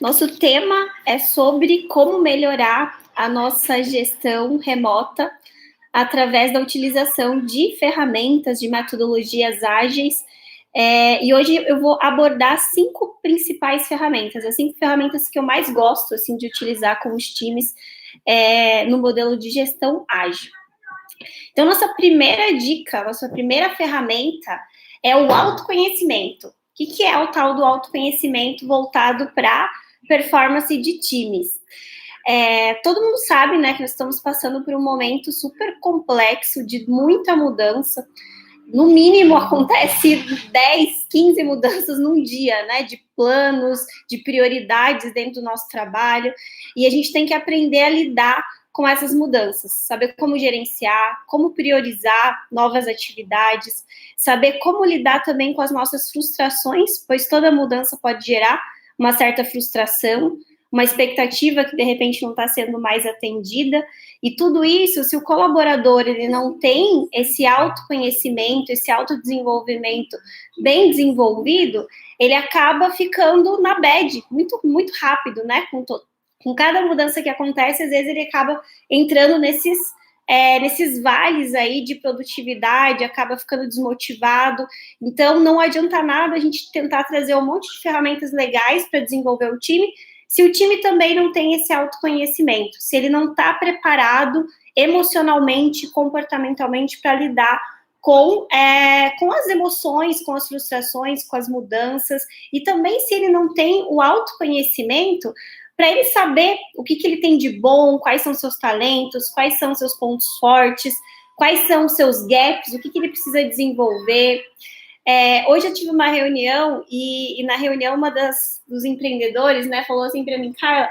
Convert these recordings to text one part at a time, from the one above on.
Nosso tema é sobre como melhorar a nossa gestão remota através da utilização de ferramentas, de metodologias ágeis. E hoje eu vou abordar 5 principais ferramentas, as 5 ferramentas que eu mais gosto assim, de utilizar com os times no modelo de gestão ágil. Então, nossa primeira dica, nossa primeira ferramenta é o autoconhecimento. O que é o tal do autoconhecimento voltado para performance de times? Todo mundo sabe, né, que nós estamos passando por um momento super complexo, de muita mudança. No mínimo, acontece 10, 15 mudanças num dia, né, de planos, de prioridades dentro do nosso trabalho, e a gente tem que aprender a lidar com essas mudanças, saber como gerenciar, como priorizar novas atividades, saber como lidar também com as nossas frustrações, pois toda mudança pode gerar uma certa frustração, uma expectativa que de repente não está sendo mais atendida, e tudo isso, se o colaborador ele não tem esse autoconhecimento, esse autodesenvolvimento bem desenvolvido, ele acaba ficando na bad, muito, muito rápido, né, com cada mudança que acontece, às vezes ele acaba entrando nesses vales aí de produtividade, acaba ficando desmotivado. Então, não adianta nada a gente tentar trazer um monte de ferramentas legais para desenvolver o time, se o time também não tem esse autoconhecimento, se ele não está preparado emocionalmente, comportamentalmente para lidar com as emoções, com as frustrações, com as mudanças, e também se ele não tem o autoconhecimento para ele saber o que ele tem de bom, quais são seus talentos, quais são seus pontos fortes, quais são seus gaps, o que ele precisa desenvolver. Hoje eu tive uma reunião e na reunião uma dos empreendedores, né, falou assim para mim, Carla,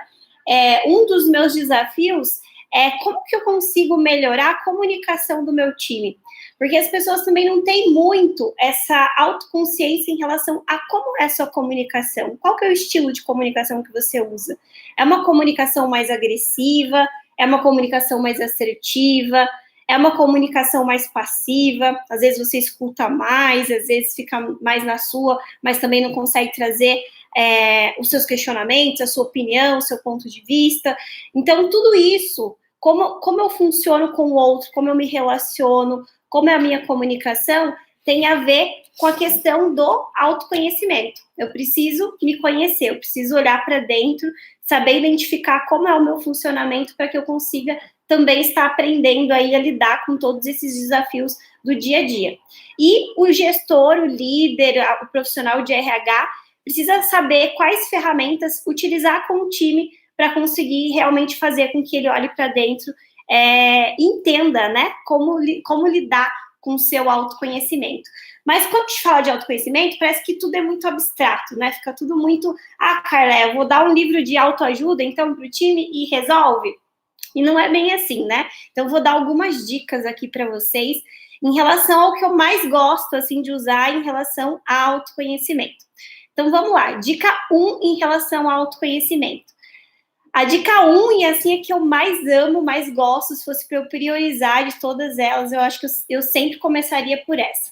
um dos meus desafios é como que eu consigo melhorar a comunicação do meu time, porque as pessoas também não têm muito essa autoconsciência em relação a como é a sua comunicação, qual que é o estilo de comunicação que você usa, é uma comunicação mais agressiva, é uma comunicação mais assertiva, é uma comunicação mais passiva, às vezes você escuta mais, às vezes fica mais na sua, mas também não consegue trazer os seus questionamentos, a sua opinião, o seu ponto de vista. Então, tudo isso, como eu funciono com o outro, como eu me relaciono, como é a minha comunicação, tem a ver com a questão do autoconhecimento. Eu preciso me conhecer, eu preciso olhar para dentro, saber identificar como é o meu funcionamento para que eu consiga também estar aprendendo aí a lidar com todos esses desafios do dia a dia. E o gestor, o líder, o profissional de RH precisa saber quais ferramentas utilizar com o time para conseguir realmente fazer com que ele olhe para dentro e entenda, né, como lidar com o seu autoconhecimento. Mas quando a gente fala de autoconhecimento, parece que tudo é muito abstrato, né? Fica tudo muito, Carla, eu vou dar um livro de autoajuda, então, para o time e resolve. E não é bem assim, né? Então, vou dar algumas dicas aqui para vocês em relação ao que eu mais gosto, assim, de usar em relação ao autoconhecimento. Então, vamos lá. Dica 1 em relação ao autoconhecimento. A dica 1, e assim é que eu mais amo, mais gosto, se fosse para eu priorizar de todas elas, eu acho que eu sempre começaria por essa.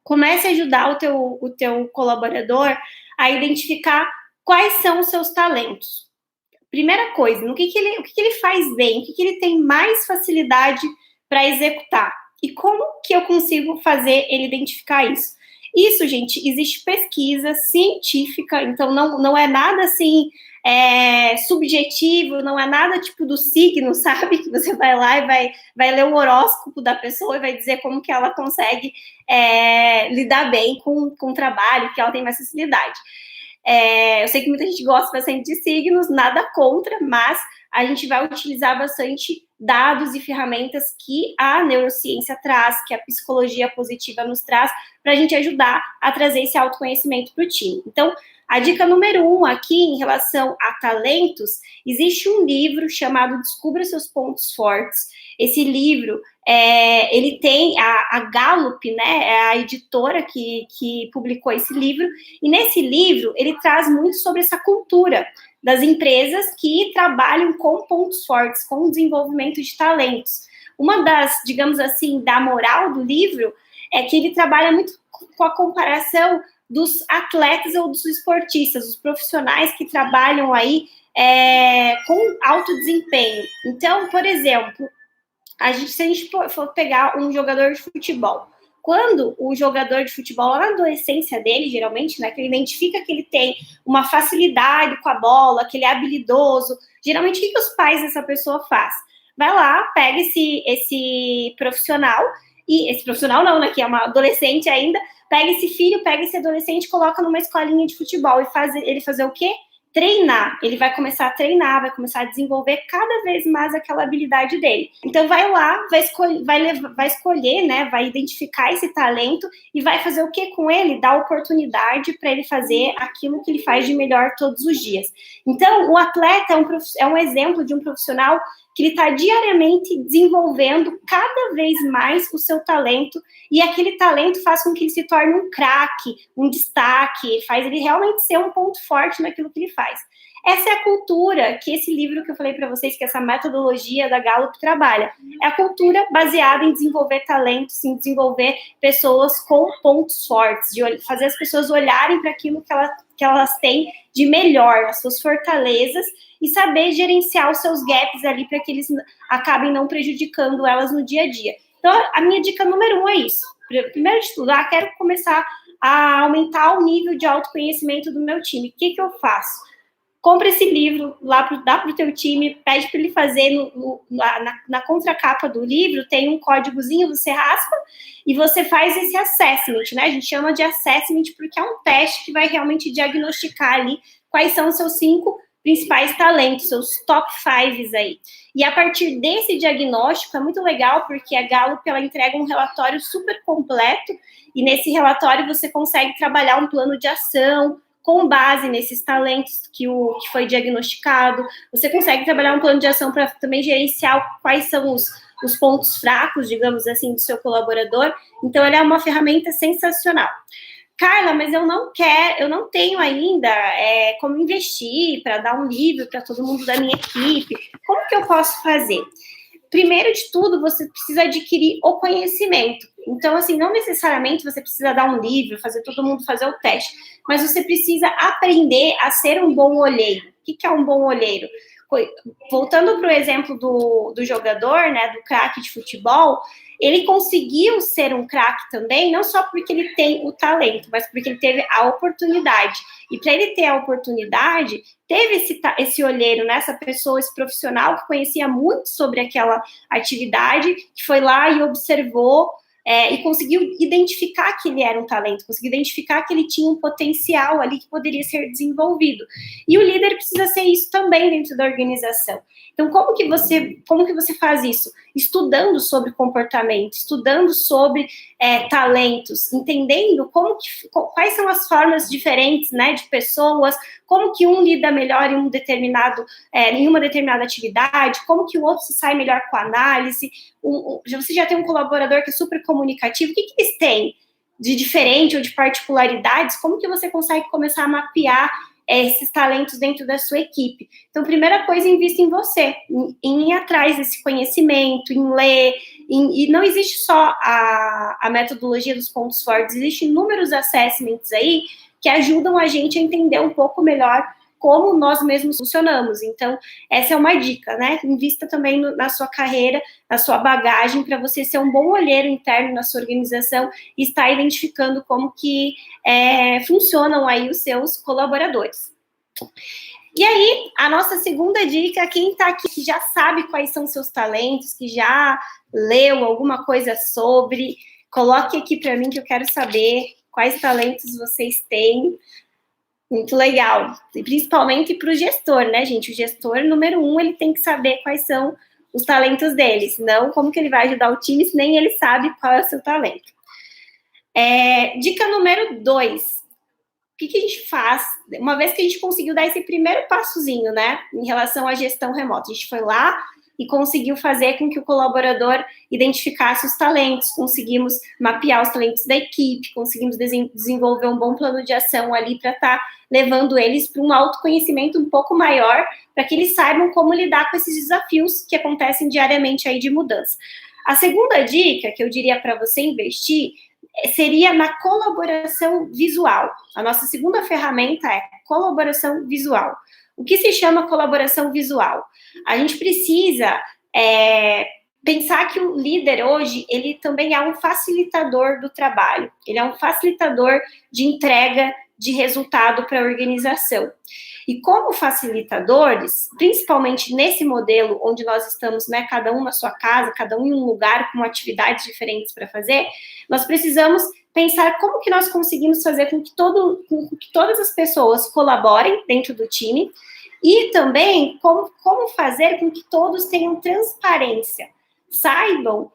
Comece a ajudar o teu colaborador a identificar quais são os seus talentos. Primeira coisa, o que ele faz bem, o que ele tem mais facilidade para executar e como que eu consigo fazer ele identificar isso. Isso, gente, existe pesquisa científica, então não é nada assim subjetivo, não é nada tipo do signo, sabe? Que você vai lá e vai ler o horóscopo da pessoa e vai dizer como que ela consegue lidar bem com o trabalho, que ela tem mais facilidade. Eu sei que muita gente gosta bastante de signos, nada contra, mas a gente vai utilizar bastante dados e ferramentas que a neurociência traz, que a psicologia positiva nos traz, para a gente ajudar a trazer esse autoconhecimento para o time. Então, a dica número 1 aqui, em relação a talentos, existe um livro chamado Descubra Seus Pontos Fortes. Esse livro, ele tem a Gallup, né, é a editora que publicou esse livro, e nesse livro ele traz muito sobre essa cultura das empresas que trabalham com pontos fortes, com desenvolvimento de talentos. Uma das, digamos assim, da moral do livro é que ele trabalha muito com a comparação dos atletas ou dos esportistas, os profissionais que trabalham aí com alto desempenho. Então, por exemplo, se a gente for pegar um jogador de futebol, quando o jogador de futebol, lá na adolescência dele, geralmente, né, que ele identifica que ele tem uma facilidade com a bola, que ele é habilidoso, geralmente o que os pais dessa pessoa faz? Vai lá, pega esse profissional, e esse profissional não, né, que é uma adolescente ainda, pega esse filho, pega esse adolescente, coloca numa escolinha de futebol e faz ele fazer o quê? Treinar. Ele vai começar a treinar, vai começar a desenvolver cada vez mais aquela habilidade dele. Então vai lá, vai escolher, né, vai identificar esse talento e vai fazer o que com ele? Dar oportunidade para ele fazer aquilo que ele faz de melhor todos os dias. Então, o atleta é um exemplo de um profissional que ele está diariamente desenvolvendo cada vez mais o seu talento, e aquele talento faz com que ele se torne um craque, um destaque, faz ele realmente ser um ponto forte naquilo que ele faz. Essa é a cultura que esse livro que eu falei para vocês, que essa metodologia da Gallup trabalha. É a cultura baseada em desenvolver talentos, em desenvolver pessoas com pontos fortes, de fazer as pessoas olharem para aquilo que elas têm de melhor, as suas fortalezas, e saber gerenciar os seus gaps ali para que eles acabem não prejudicando elas no dia a dia. Então, a minha dica número 1 é isso. Primeiro de tudo, quero começar a aumentar o nível de autoconhecimento do meu time. O que eu faço? Compra esse livro, dá para o teu time, pede para ele fazer na contracapa do livro, tem um códigozinho, você raspa e você faz esse assessment, né? A gente chama de assessment porque é um teste que vai realmente diagnosticar ali quais são os seus 5 principais talentos, seus top 5 aí. E a partir desse diagnóstico, é muito legal, porque a Gallup, ela entrega um relatório super completo, e nesse relatório você consegue trabalhar um plano de ação com base nesses talentos que foi diagnosticado. Você consegue trabalhar um plano de ação para também gerenciar quais são os pontos fracos, digamos assim, do seu colaborador. Então, ela é uma ferramenta sensacional. Carla, mas eu não tenho ainda como investir para dar um livro para todo mundo da minha equipe. Como que eu posso fazer? Primeiro de tudo, você precisa adquirir o conhecimento. Então, assim, não necessariamente você precisa dar um livro, fazer todo mundo fazer o teste, mas você precisa aprender a ser um bom olheiro. O que é um bom olheiro? Voltando para o exemplo do jogador, né, do craque de futebol, ele conseguiu ser um craque também, não só porque ele tem o talento, mas porque ele teve a oportunidade. E para ele ter a oportunidade, teve esse olheiro, né, essa pessoa, esse profissional que conhecia muito sobre aquela atividade, que foi lá e observou e conseguiu identificar que ele era um talento, conseguiu identificar que ele tinha um potencial ali que poderia ser desenvolvido. E o líder precisa ser isso também dentro da organização. Então, como que você faz isso? Estudando sobre comportamento, estudando sobre talentos, entendendo quais são as formas diferentes, né, de pessoas, como que um lida melhor em uma determinada atividade, como que o outro se sai melhor com a análise. Você já tem um colaborador que é super comunicativo, o que eles têm de diferente ou de particularidades? Como que você consegue começar a mapear esses talentos dentro da sua equipe? Então, primeira coisa, invista em você, em ir atrás desse conhecimento, em ler, e não existe só a metodologia dos pontos fortes, existem inúmeros assessments aí que ajudam a gente a entender um pouco melhor como nós mesmos funcionamos. Então, essa é uma dica, né? Invista também na sua carreira, na sua bagagem, para você ser um bom olheiro interno na sua organização e estar identificando como que funcionam aí os seus colaboradores. E aí, a nossa segunda dica, quem está aqui que já sabe quais são seus talentos, que já leu alguma coisa sobre, coloque aqui para mim que eu quero saber quais talentos vocês têm. Muito legal, e principalmente para o gestor, né, gente? O gestor, número 1, ele tem que saber quais são os talentos dele, senão como que ele vai ajudar o time se nem ele sabe qual é o seu talento. Dica número 2, o que a gente faz, uma vez que a gente conseguiu dar esse primeiro passozinho, né, em relação à gestão remota, a gente foi lá e conseguiu fazer com que o colaborador identificasse os talentos, conseguimos mapear os talentos da equipe, conseguimos desenvolver um bom plano de ação ali para estar levando eles para um autoconhecimento um pouco maior, para que eles saibam como lidar com esses desafios que acontecem diariamente aí de mudança. A segunda dica que eu diria para você investir seria na colaboração visual. A nossa segunda ferramenta é colaboração visual. O que se chama colaboração visual? A gente precisa pensar que o líder hoje, ele também é um facilitador do trabalho, ele é um facilitador de entrega de resultado para a organização. E como facilitadores, principalmente nesse modelo onde nós estamos, né, cada um na sua casa, cada um em um lugar com atividades diferentes para fazer, nós precisamos pensar como que nós conseguimos fazer com que todas as pessoas colaborem dentro do time e também como fazer com que todos tenham transparência, saibam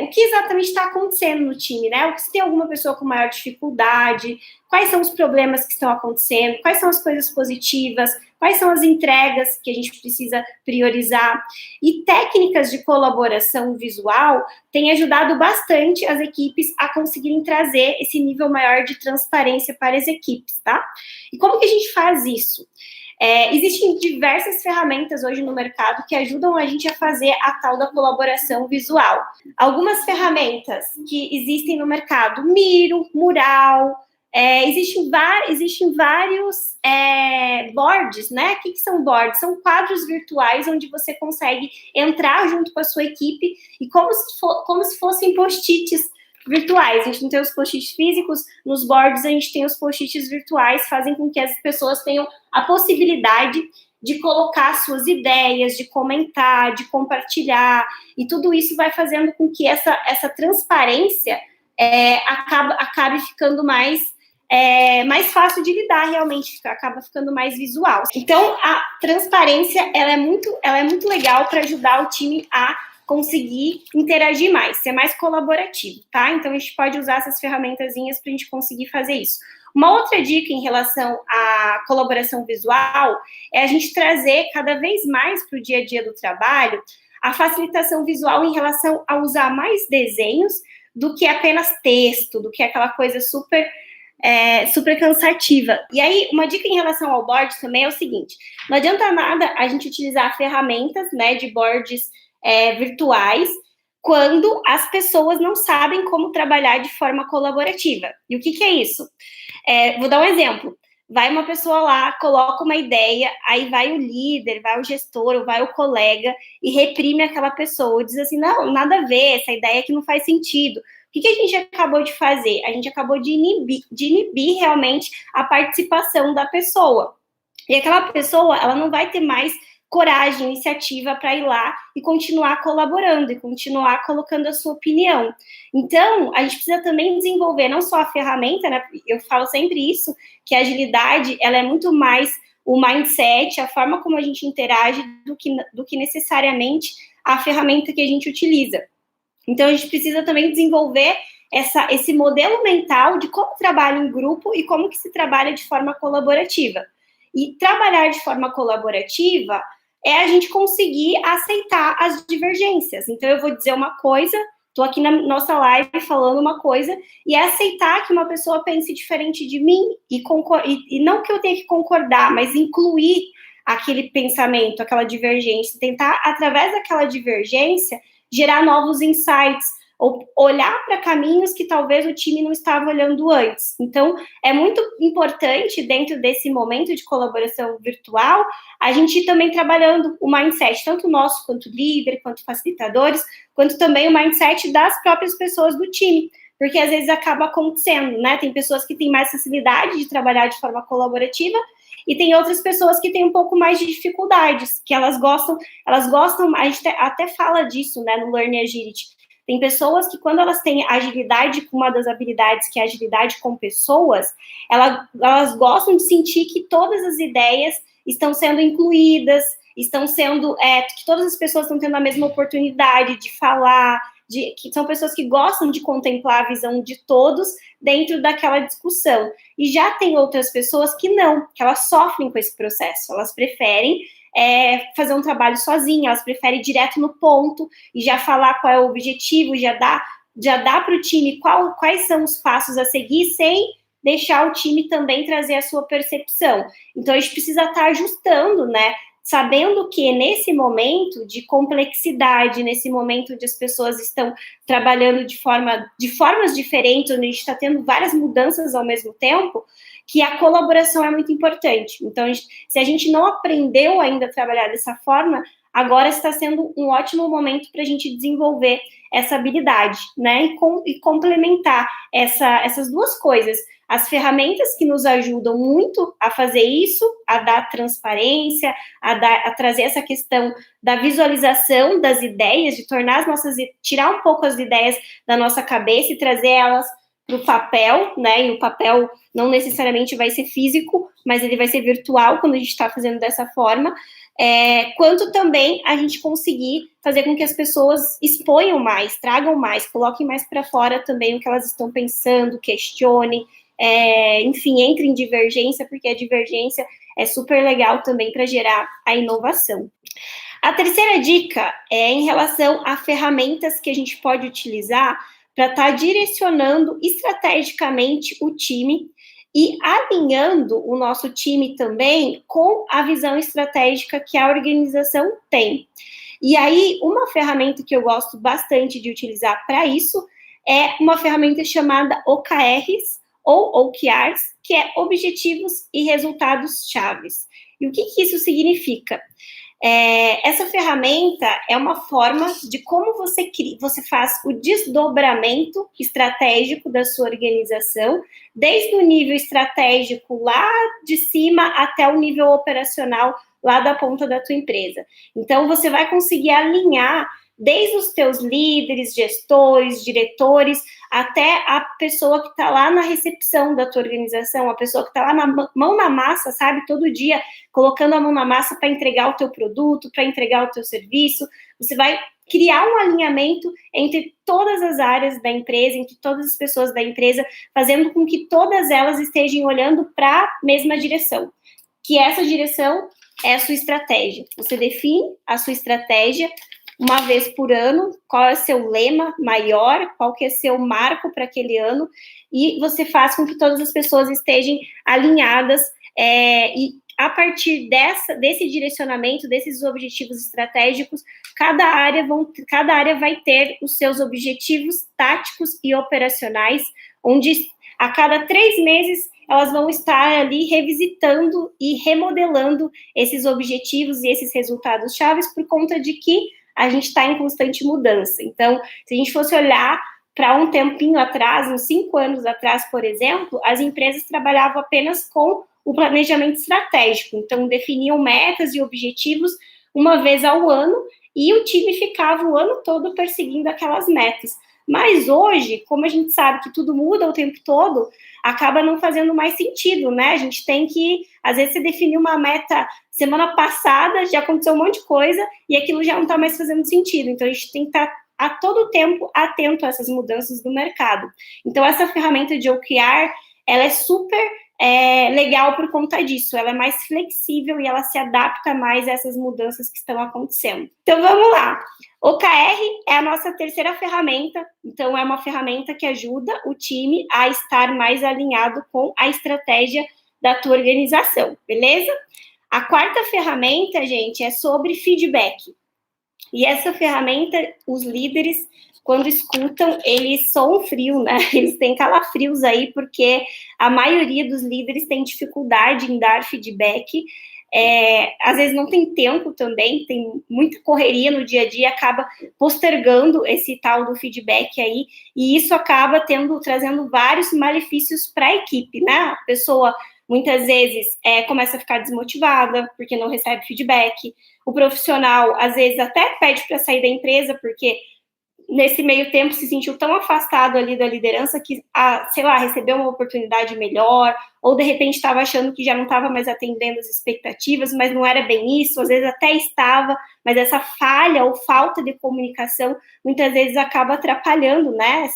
o que exatamente está acontecendo no time, né? Se tem alguma pessoa com maior dificuldade, quais são os problemas que estão acontecendo, quais são as coisas positivas, quais são as entregas que a gente precisa priorizar. E técnicas de colaboração visual têm ajudado bastante as equipes a conseguirem trazer esse nível maior de transparência para as equipes, tá? E como que a gente faz isso? Existem diversas ferramentas hoje no mercado que ajudam a gente a fazer a tal da colaboração visual. Algumas ferramentas que existem no mercado, Miro, Mural, existem vários boards, né? O que são boards? São quadros virtuais onde você consegue entrar junto com a sua equipe e como se fossem post-its virtuais. A gente não tem os post-its físicos, nos boards a gente tem os post-its virtuais, fazem com que as pessoas tenham a possibilidade de colocar suas ideias, de comentar, de compartilhar, e tudo isso vai fazendo com que essa transparência acabe ficando mais fácil de lidar, realmente, acaba ficando mais visual. Então, a transparência, ela é muito legal para ajudar o time a conseguir interagir mais, ser mais colaborativo, tá? Então, a gente pode usar essas ferramentazinhas para a gente conseguir fazer isso. Uma outra dica em relação à colaboração visual é a gente trazer cada vez mais para o dia a dia do trabalho a facilitação visual em relação a usar mais desenhos do que apenas texto, do que aquela coisa super cansativa. E aí, uma dica em relação ao board também é o seguinte: não adianta nada a gente utilizar ferramentas, né, de boards virtuais quando as pessoas não sabem como trabalhar de forma colaborativa. E o que é isso? Vou dar um exemplo. Vai uma pessoa lá, coloca uma ideia, aí vai o líder, vai o gestor, ou vai o colega e reprime aquela pessoa, diz assim, não, nada a ver, essa ideia aqui não faz sentido. O que a gente acabou de fazer? A gente acabou de inibir realmente a participação da pessoa. E aquela pessoa, ela não vai ter mais coragem, iniciativa para ir lá e continuar colaborando, e continuar colocando a sua opinião. Então, a gente precisa também desenvolver não só a ferramenta, né? Eu falo sempre isso, que a agilidade, ela é muito mais o mindset, a forma como a gente interage, do que necessariamente a ferramenta que a gente utiliza. Então, a gente precisa também desenvolver esse modelo mental de como trabalha em grupo e como que se trabalha de forma colaborativa. E trabalhar de forma colaborativa é a gente conseguir aceitar as divergências. Então, eu vou dizer uma coisa, estou aqui na nossa live falando uma coisa, e é aceitar que uma pessoa pense diferente de mim, e não que eu tenha que concordar, mas incluir aquele pensamento, aquela divergência, tentar, através daquela divergência, gerar novos insights, ou olhar para caminhos que talvez o time não estava olhando antes. Então, é muito importante, dentro desse momento de colaboração virtual, a gente ir também trabalhando o mindset, tanto nosso, quanto líder, quanto facilitadores, quanto também o mindset das próprias pessoas do time, porque às vezes acaba acontecendo, né? Tem pessoas que têm mais facilidade de trabalhar de forma colaborativa, e tem outras pessoas que têm um pouco mais de dificuldades, que elas gostam, a gente até fala disso, né, no Learning Agility. Tem pessoas que, quando elas têm agilidade, uma das habilidades, que é a agilidade com pessoas, elas gostam de sentir que todas as ideias estão sendo incluídas, que todas as pessoas estão tendo a mesma oportunidade de falar, que são pessoas que gostam de contemplar a visão de todos dentro daquela discussão. E já tem outras pessoas que não, que elas sofrem com esse processo, elas preferem fazer um trabalho sozinha, elas preferem ir direto no ponto e já falar qual é o objetivo, já dá para o time quais são os passos a seguir, sem deixar o time também trazer a sua percepção. Então, a gente precisa estar ajustando, né, sabendo que nesse momento de complexidade, nesse momento onde as pessoas estão trabalhando de formas diferentes, onde a gente está tendo várias mudanças ao mesmo tempo, que a colaboração é muito importante. Então, se a gente não aprendeu ainda a trabalhar dessa forma, agora está sendo um ótimo momento para a gente desenvolver essa habilidade, né? E complementar essas duas coisas. As ferramentas que nos ajudam muito a fazer isso, a dar transparência, a trazer essa questão da visualização das ideias, de tirar um pouco as ideias da nossa cabeça e trazer elas para o papel, né? E o papel não necessariamente vai ser físico, mas ele vai ser virtual quando a gente está fazendo dessa forma. Quanto também a gente conseguir fazer com que as pessoas exponham mais, tragam mais, coloquem mais para fora também o que elas estão pensando, questionem, enfim, entre em divergência, porque a divergência é super legal também para gerar a inovação. A terceira dica é em relação a ferramentas que a gente pode utilizar para estar direcionando estrategicamente o time e alinhando o nosso time também com a visão estratégica que a organização tem. E aí, uma ferramenta que eu gosto bastante de utilizar para isso é uma ferramenta chamada OKRs, ou OKRs, que é Objetivos e Resultados Chaves. E o que isso significa? Essa ferramenta é uma forma de como você faz o desdobramento estratégico da sua organização, desde o nível estratégico lá de cima até o nível operacional lá da ponta da tua empresa. Então, você vai conseguir alinhar desde os teus líderes, gestores, diretores, até a pessoa que está lá na recepção da tua organização, a pessoa que está lá na mão na massa, sabe, todo dia, colocando a mão na massa para entregar o teu produto, para entregar o teu serviço. Você vai criar um alinhamento entre todas as áreas da empresa, entre todas as pessoas da empresa, fazendo com que todas elas estejam olhando para a mesma direção, que essa direção é a sua estratégia. Você define a sua estratégia uma vez por ano, qual é o seu lema maior, qual que é o seu marco para aquele ano, e você faz com que todas as pessoas estejam alinhadas, e a partir desse direcionamento, desses objetivos estratégicos, cada área vai ter os seus objetivos táticos e operacionais, onde a cada 3 meses elas vão estar ali revisitando e remodelando esses objetivos e esses resultados chaves por conta de que a gente está em constante mudança. Então, se a gente fosse olhar para um tempinho atrás, uns 5 anos atrás, por exemplo, as empresas trabalhavam apenas com o planejamento estratégico. Então, definiam metas e objetivos uma vez ao ano e o time ficava o ano todo perseguindo aquelas metas. Mas hoje, como a gente sabe que tudo muda o tempo todo, acaba não fazendo mais sentido, né? A gente tem que, às vezes, você definiu uma meta semana passada, já aconteceu um monte de coisa e aquilo já não está mais fazendo sentido. Então, a gente tem que estar a todo tempo atento a essas mudanças do mercado. Então, essa ferramenta de OKR, ela é super legal por conta disso. Ela é mais flexível e ela se adapta mais a essas mudanças que estão acontecendo. Então, vamos lá. OKR é a nossa terceira ferramenta. Então, é uma ferramenta que ajuda o time a estar mais alinhado com a estratégia da tua organização, beleza? A quarta ferramenta, gente, é sobre feedback. E essa ferramenta, os líderes, quando escutam, eles soam frio, né? Eles têm calafrios aí, porque a maioria dos líderes tem dificuldade em dar feedback. Às vezes não tem tempo também, tem muita correria no dia a dia, acaba postergando esse tal do feedback aí, e isso acaba trazendo vários malefícios para a equipe, né? A pessoa muitas vezes começa a ficar desmotivada porque não recebe feedback. O profissional, às vezes, até pede para sair da empresa porque nesse meio tempo se sentiu tão afastado ali da liderança que, sei lá, recebeu uma oportunidade melhor, ou de repente estava achando que já não estava mais atendendo as expectativas, mas não era bem isso, às vezes até estava, mas essa falha ou falta de comunicação muitas vezes acaba atrapalhando, né,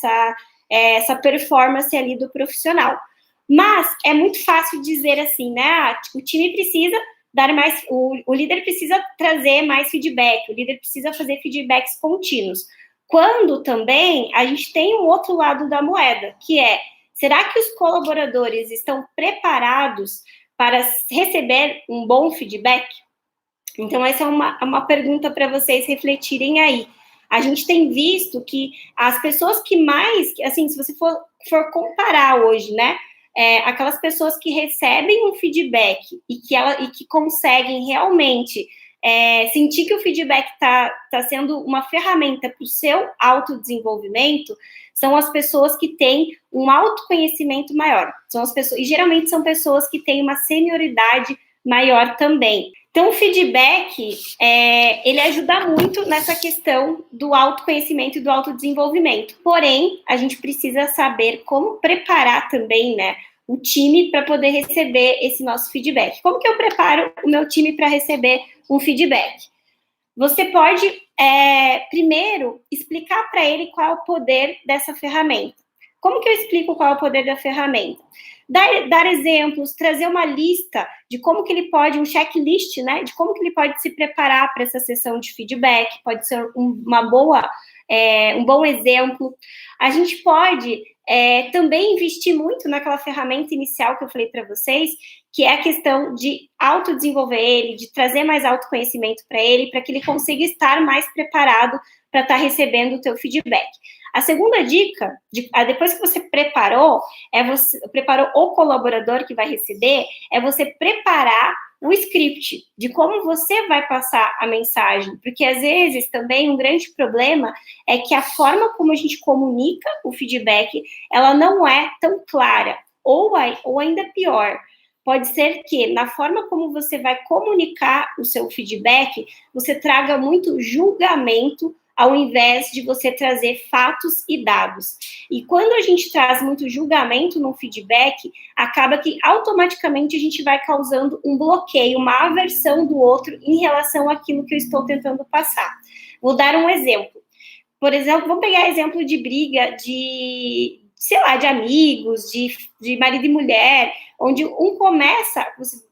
essa performance ali do profissional. Mas é muito fácil dizer assim, né, o time precisa dar mais, o líder precisa trazer mais feedback, o líder precisa fazer feedbacks contínuos. Quando também a gente tem um outro lado da moeda, que é, será que os colaboradores estão preparados para receber um bom feedback? Então, essa é uma pergunta para vocês refletirem aí. A gente tem visto que as pessoas que mais, assim, se você for comparar hoje, né, aquelas pessoas que recebem um feedback e que conseguem realmente sentir que o feedback está sendo uma ferramenta para o seu autodesenvolvimento, são as pessoas que têm um autoconhecimento maior. São as pessoas, e geralmente são pessoas que têm uma senioridade maior também. Então, o feedback, ele ajuda muito nessa questão do autoconhecimento e do autodesenvolvimento. Porém, a gente precisa saber como preparar também, né, o time para poder receber esse nosso feedback. Como que eu preparo o meu time para receber um feedback? Você pode, primeiro, explicar para ele qual é o poder dessa ferramenta. Como que eu explico qual é o poder da ferramenta? Dar exemplos, trazer uma lista de como que ele pode, um checklist, né, de como que ele pode se preparar para essa sessão de feedback, pode ser um bom exemplo. A gente pode também investir muito naquela ferramenta inicial que eu falei para vocês, que é a questão de autodesenvolver ele, de trazer mais autoconhecimento para ele, para que ele consiga estar mais preparado para estar recebendo o teu feedback. A segunda dica, depois que você preparou o colaborador que vai receber, é você preparar o script de como você vai passar a mensagem, porque às vezes também um grande problema é que a forma como a gente comunica o feedback, ela não é tão clara, ou ainda pior, pode ser que na forma como você vai comunicar o seu feedback, você traga muito julgamento ao invés de você trazer fatos e dados. E quando a gente traz muito julgamento no feedback, acaba que automaticamente a gente vai causando um bloqueio, uma aversão do outro em relação àquilo que eu estou tentando passar. Vou dar um exemplo. Por exemplo, vamos pegar exemplo de briga de amigos, de marido e mulher, onde um começa,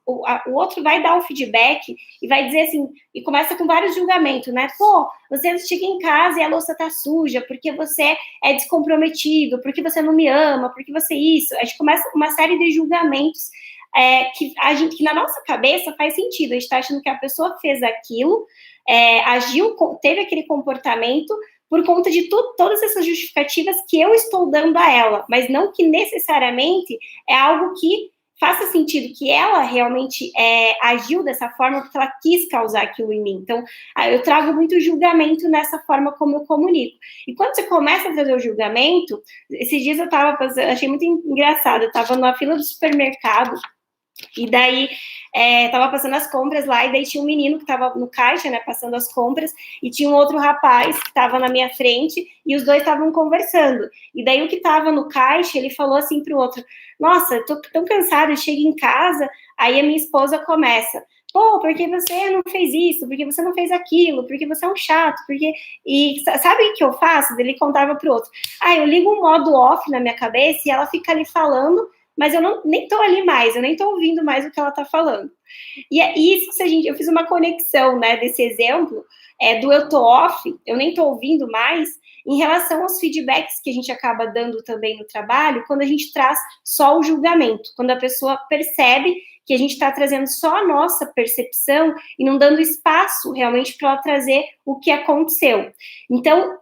o outro vai dar um feedback e vai dizer assim, e começa com vários julgamentos, né? Pô, você chega em casa e a louça tá suja, porque você é descomprometido, porque você não me ama, porque você isso. A gente começa com uma série de julgamentos que na nossa cabeça faz sentido. A gente tá achando que a pessoa fez aquilo, agiu, teve aquele comportamento por conta de todas essas justificativas que eu estou dando a ela, mas não que necessariamente é algo que faça sentido, que ela realmente agiu dessa forma porque ela quis causar aquilo em mim. Então, eu trago muito julgamento nessa forma como eu comunico. E quando você começa a trazer o julgamento, esses dias eu achei muito engraçado, eu estava numa fila do supermercado, e daí, tava passando as compras lá, e daí tinha um menino que tava no caixa, né, passando as compras, e tinha um outro rapaz que tava na minha frente, e os dois estavam conversando. E daí o que tava no caixa, ele falou assim pro outro, nossa, eu tô tão cansado, eu chego em casa, aí a minha esposa começa, pô, por que você não fez isso? Por que você não fez aquilo? Porque você é um chato? E sabe o que eu faço? Ele contava pro outro, eu ligo um modo off na minha cabeça, e ela fica ali falando, mas eu nem tô ali mais, eu nem tô ouvindo mais o que ela tá falando. E é isso que eu fiz uma conexão, né, desse exemplo, do eu tô off, eu nem tô ouvindo mais, em relação aos feedbacks que a gente acaba dando também no trabalho, quando a gente traz só o julgamento, quando a pessoa percebe que a gente está trazendo só a nossa percepção e não dando espaço realmente para ela trazer o que aconteceu. Então,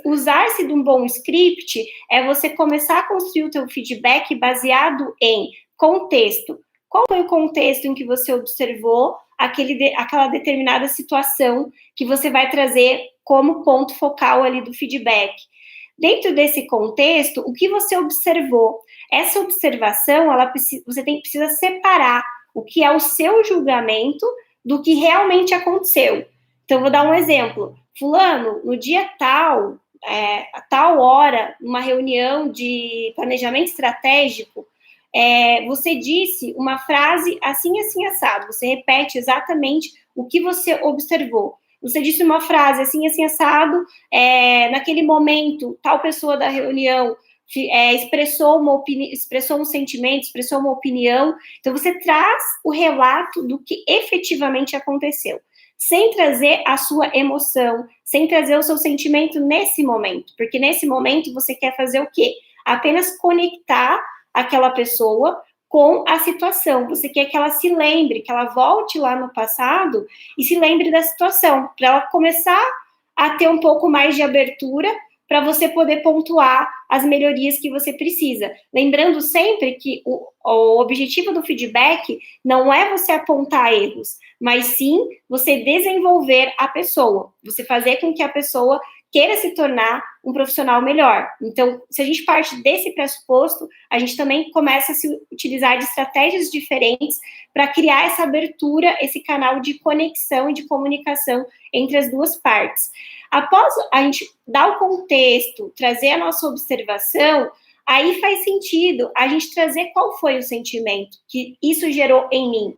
usar-se de um bom script é você começar a construir o teu feedback baseado em contexto. Qual foi o contexto em que você observou aquela determinada situação que você vai trazer como ponto focal ali do feedback? Dentro desse contexto, o que você observou? Essa observação, você precisa separar o que é o seu julgamento do que realmente aconteceu. Então, vou dar um exemplo. Fulano, no dia tal, a tal hora, numa reunião de planejamento estratégico, você disse uma frase assim, assim, assado. Você repete exatamente o que você observou. Você disse uma frase assim, assim, assado, naquele momento, tal pessoa da reunião expressou um sentimento, expressou uma opinião. Então, você traz o relato do que efetivamente aconteceu, sem trazer a sua emoção, sem trazer o seu sentimento nesse momento, porque nesse momento você quer fazer o quê? Apenas conectar aquela pessoa com a situação. Você quer que ela se lembre, que ela volte lá no passado e se lembre da situação, para ela começar a ter um pouco mais de abertura para você poder pontuar as melhorias que você precisa. Lembrando sempre que o objetivo do feedback não é você apontar erros, mas sim você desenvolver a pessoa, você fazer com que a pessoa queira se tornar um profissional melhor. Então, se a gente parte desse pressuposto, a gente também começa a se utilizar de estratégias diferentes para criar essa abertura, esse canal de conexão e de comunicação entre as duas partes. Após a gente dar o contexto, trazer a nossa observação, aí faz sentido a gente trazer qual foi o sentimento que isso gerou em mim.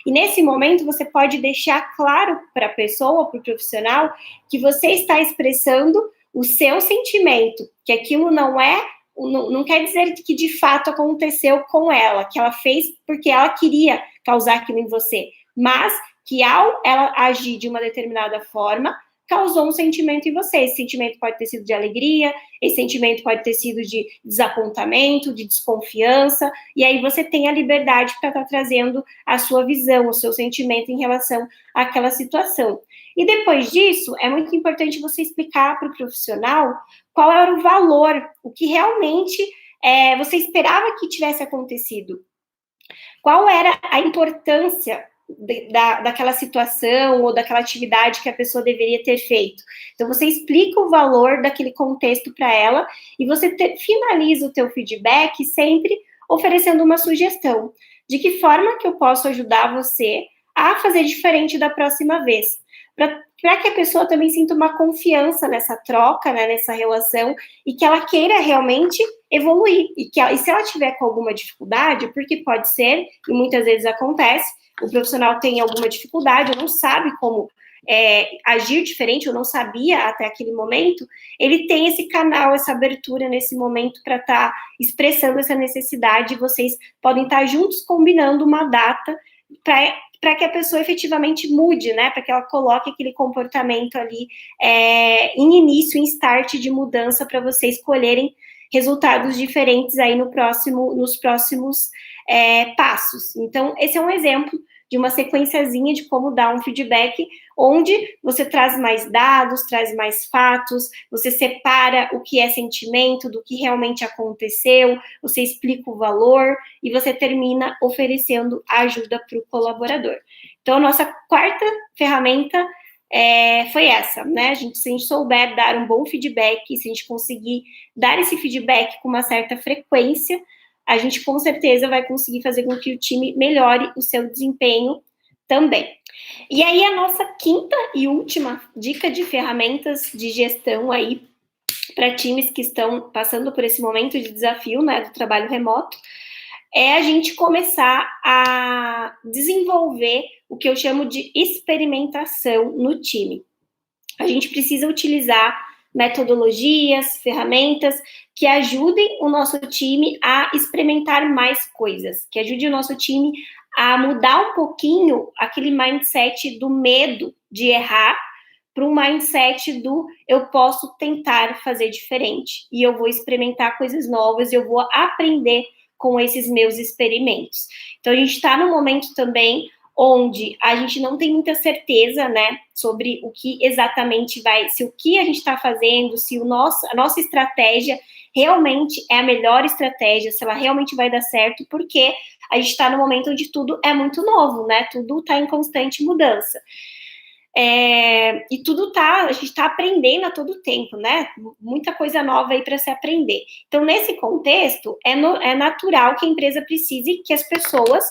E nesse momento você pode deixar claro para a pessoa, para o profissional, que você está expressando o seu sentimento, que aquilo não quer dizer que de fato aconteceu com ela, que ela fez porque ela queria causar aquilo em você, mas que ao ela agir de uma determinada forma, causou um sentimento em você. Esse sentimento pode ter sido de alegria, esse sentimento pode ter sido de desapontamento, de desconfiança, e aí você tem a liberdade para estar trazendo a sua visão, o seu sentimento em relação àquela situação. E depois disso, é muito importante você explicar para o profissional qual era o valor, o que realmente você esperava que tivesse acontecido. Qual era a importância daquela situação ou daquela atividade que a pessoa deveria ter feito. Então, você explica o valor daquele contexto para ela e você finaliza o teu feedback sempre oferecendo uma sugestão. De que forma que eu posso ajudar você a fazer diferente da próxima vez? Para que a pessoa também sinta uma confiança nessa troca, né, nessa relação, e que ela queira realmente evoluir. E se ela tiver com alguma dificuldade, porque pode ser, e muitas vezes acontece, o profissional tem alguma dificuldade, ou não sabe como agir diferente, ou não sabia até aquele momento, ele tem esse canal, essa abertura nesse momento para estar expressando essa necessidade, e vocês podem estar juntos combinando uma data para que a pessoa efetivamente mude, né, para que ela coloque aquele comportamento ali em início, em start de mudança, para vocês colherem resultados diferentes aí nos próximos passos. Então, esse é um exemplo de uma sequenciazinha de como dar um feedback, onde você traz mais dados, traz mais fatos, você separa o que é sentimento do que realmente aconteceu, você explica o valor e você termina oferecendo ajuda para o colaborador. Então, a nossa quarta ferramenta foi essa, né? Se a gente souber dar um bom feedback, se a gente conseguir dar esse feedback com uma certa frequência, a gente com certeza vai conseguir fazer com que o time melhore o seu desempenho também. E aí, a nossa quinta e última dica de ferramentas de gestão aí para times que estão passando por esse momento de desafio, né, do trabalho remoto, é a gente começar a desenvolver o que eu chamo de experimentação no time. A gente precisa utilizar metodologias, ferramentas que ajudem o nosso time a experimentar mais coisas, que ajude o nosso time a mudar um pouquinho aquele mindset do medo de errar para um mindset do eu posso tentar fazer diferente e eu vou experimentar coisas novas, eu vou aprender com esses meus experimentos. Então, a gente está num momento também onde a gente não tem muita certeza, né, sobre o que exatamente se o que a gente está fazendo, se a nossa estratégia realmente é a melhor estratégia, se ela realmente vai dar certo, porque a gente está no momento onde tudo é muito novo, né, tudo está em constante mudança. E a gente está aprendendo a todo tempo, né? Muita coisa nova aí para se aprender. Então, nesse contexto, é natural que a empresa precise que as pessoas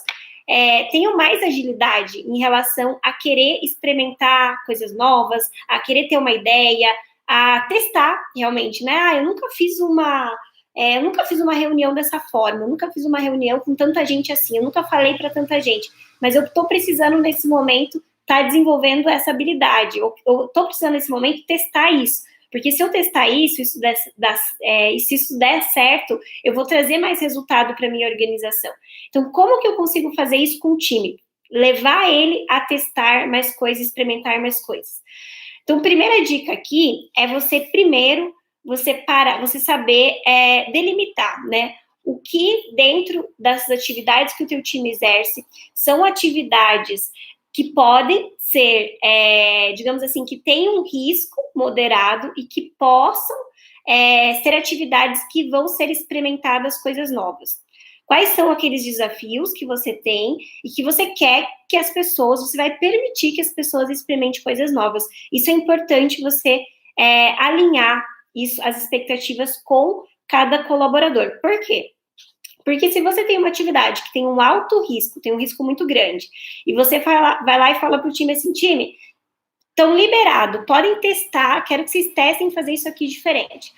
tenham mais agilidade em relação a querer experimentar coisas novas, a querer ter uma ideia, a testar realmente, né? Eu nunca fiz uma reunião dessa forma, eu nunca fiz uma reunião com tanta gente assim, eu nunca falei para tanta gente, mas eu estou precisando nesse momento estar desenvolvendo essa habilidade, eu estou precisando nesse momento testar isso, porque se eu testar isso, e se isso der certo, eu vou trazer mais resultado para a minha organização. Então, como que eu consigo fazer isso com o time? Levar ele a testar mais coisas, experimentar mais coisas. Então, primeira dica aqui é você saber delimitar, né? o que dentro dessas atividades que o teu time exerce são atividades que podem ser, digamos assim, que tenham um risco moderado e que possam ser atividades que vão ser experimentadas coisas novas. Quais são aqueles desafios que você tem e que você quer que as pessoas, você vai permitir que as pessoas experimentem coisas novas. Isso é importante você alinhar isso, as expectativas com cada colaborador. Por quê? Porque se você tem uma atividade que tem um alto risco, tem um risco muito grande, e você vai lá e fala para o time assim, time, estão liberado, podem testar, quero que vocês testem fazer isso aqui diferente.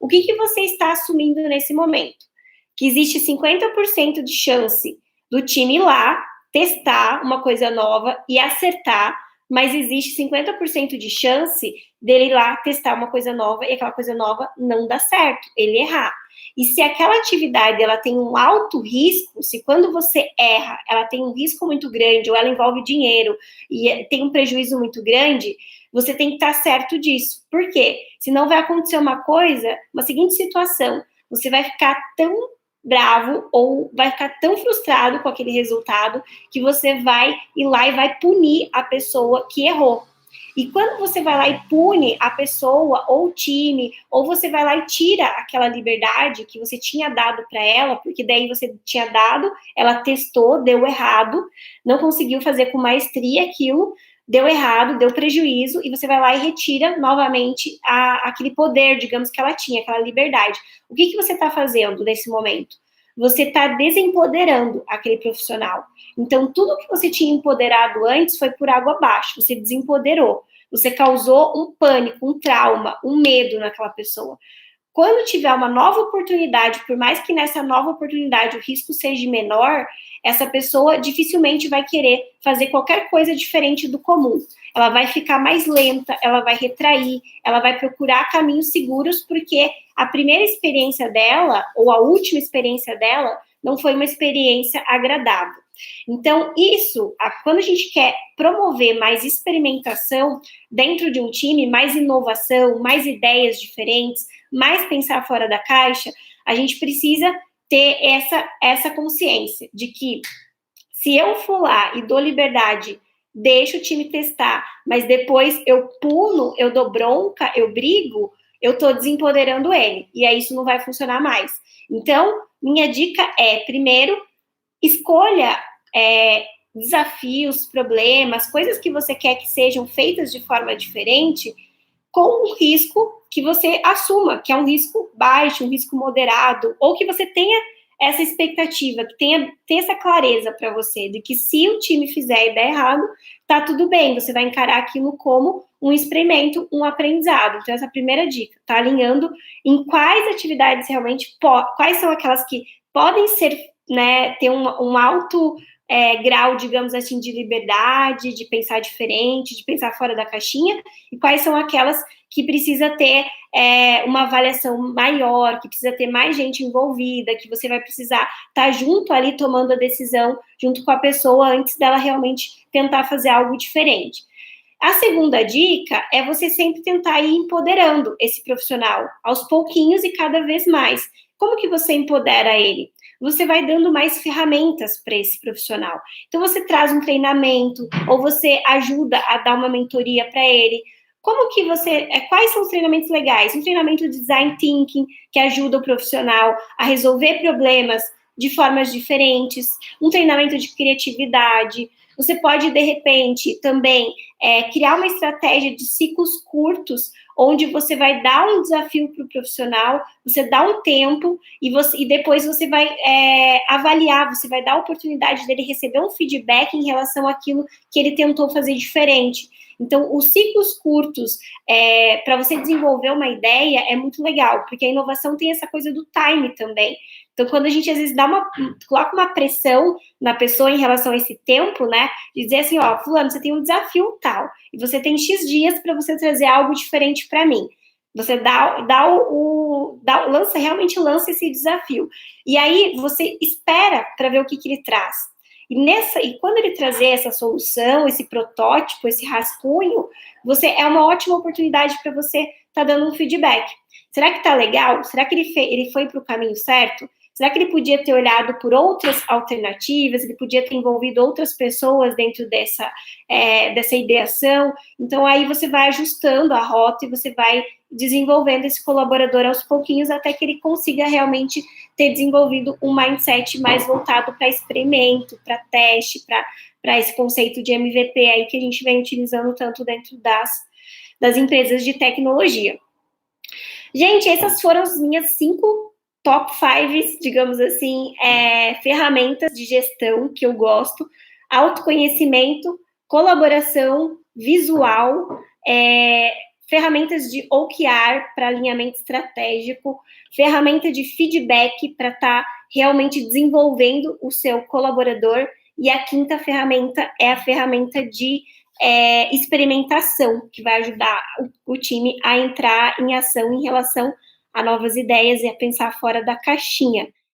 O que você está assumindo nesse momento? Que existe 50% de chance do time ir lá, testar uma coisa nova e acertar, mas existe 50% de chance dele ir lá testar uma coisa nova e aquela coisa nova não dá certo, ele errar. E se aquela atividade ela tem um alto risco, se quando você erra, ela tem um risco muito grande, ou ela envolve dinheiro e tem um prejuízo muito grande, você tem que estar certo disso. Por quê? Senão vai acontecer uma coisa, uma seguinte situação, você vai ficar tão bravo ou vai ficar tão frustrado com aquele resultado que você vai ir lá e vai punir a pessoa que errou. E quando você vai lá e pune a pessoa ou o time, ou você vai lá e tira aquela liberdade que você tinha dado para ela, porque daí você tinha dado, ela testou, deu errado, não conseguiu fazer com maestria aquilo, deu errado, deu prejuízo, e você vai lá e retira novamente aquele poder, digamos, que ela tinha, aquela liberdade. O que você está fazendo nesse momento? Você está desempoderando aquele profissional. Então, tudo que você tinha empoderado antes foi por água abaixo, você desempoderou. Você causou um pânico, um trauma, um medo naquela pessoa. Quando tiver uma nova oportunidade, por mais que nessa nova oportunidade o risco seja menor, essa pessoa dificilmente vai querer fazer qualquer coisa diferente do comum. Ela vai ficar mais lenta, ela vai retrair, ela vai procurar caminhos seguros, porque a primeira experiência dela, ou a última experiência dela, não foi uma experiência agradável. Então, quando a gente quer promover mais experimentação dentro de um time, mais inovação, mais ideias diferentes, mais pensar fora da caixa, a gente precisa ter essa consciência de que se eu for lá e dou liberdade, deixo o time testar, mas depois eu puno, eu dou bronca, eu brigo, eu estou desempoderando ele, e aí isso não vai funcionar mais. Então, minha dica é, primeiro, escolha desafios, problemas, coisas que você quer que sejam feitas de forma diferente, com um risco que você assuma, que é um risco baixo, um risco moderado, ou que você tenha essa expectativa, que tenha essa clareza para você, de que se o time fizer e der errado, tá tudo bem, você vai encarar aquilo como um experimento, um aprendizado. Então, essa é a primeira dica, tá alinhando em quais atividades realmente, quais são aquelas que podem ser, né, ter um alto grau, digamos assim, de liberdade, de pensar diferente, de pensar fora da caixinha, e quais são aquelas que precisa ter uma avaliação maior, que precisa ter mais gente envolvida, que você vai precisar estar junto ali tomando a decisão, junto com a pessoa, antes dela realmente tentar fazer algo diferente. A segunda dica é você sempre tentar ir empoderando esse profissional, aos pouquinhos e cada vez mais. Como que você empodera ele? Você vai dando mais ferramentas para esse profissional. Então, você traz um treinamento, ou você ajuda a dar uma mentoria para ele. Como que quais são os treinamentos legais? Um treinamento de design thinking, que ajuda o profissional a resolver problemas de formas diferentes. Um treinamento de criatividade. Você pode, de repente, também criar uma estratégia de ciclos curtos, onde você vai dar um desafio para o profissional, você dá um tempo e depois você vai avaliar, você vai dar a oportunidade dele receber um feedback em relação àquilo que ele tentou fazer diferente. Então, os ciclos curtos, para você desenvolver uma ideia, é muito legal, porque a inovação tem essa coisa do time também. Então, quando a gente, às vezes, coloca uma pressão na pessoa em relação a esse tempo, né, dizer assim, ó, fulano, você tem um desafio tal, e você tem X dias para você trazer algo diferente para mim. Você realmente lança esse desafio. E aí, você espera para ver o que ele traz. E quando ele trazer essa solução, esse protótipo, esse rascunho, é uma ótima oportunidade para você estar dando um feedback. Será que está legal? Será que ele foi para o caminho certo? Será que ele podia ter olhado por outras alternativas? Ele podia ter envolvido outras pessoas dentro dessa ideação? Então, aí você vai ajustando a rota e você vai desenvolvendo esse colaborador aos pouquinhos até que ele consiga realmente ter desenvolvido um mindset mais voltado para experimento, para teste, para esse conceito de MVP aí que a gente vem utilizando tanto dentro das empresas de tecnologia. Gente, essas foram as minhas 5 top 5, digamos assim, ferramentas de gestão que eu gosto: autoconhecimento, colaboração, visual, ferramentas de OKR para alinhamento estratégico, ferramenta de feedback para estar realmente desenvolvendo o seu colaborador, e a 5ª ferramenta é a ferramenta de experimentação, que vai ajudar o time a entrar em ação em relação a novas ideias e a pensar fora da caixinha.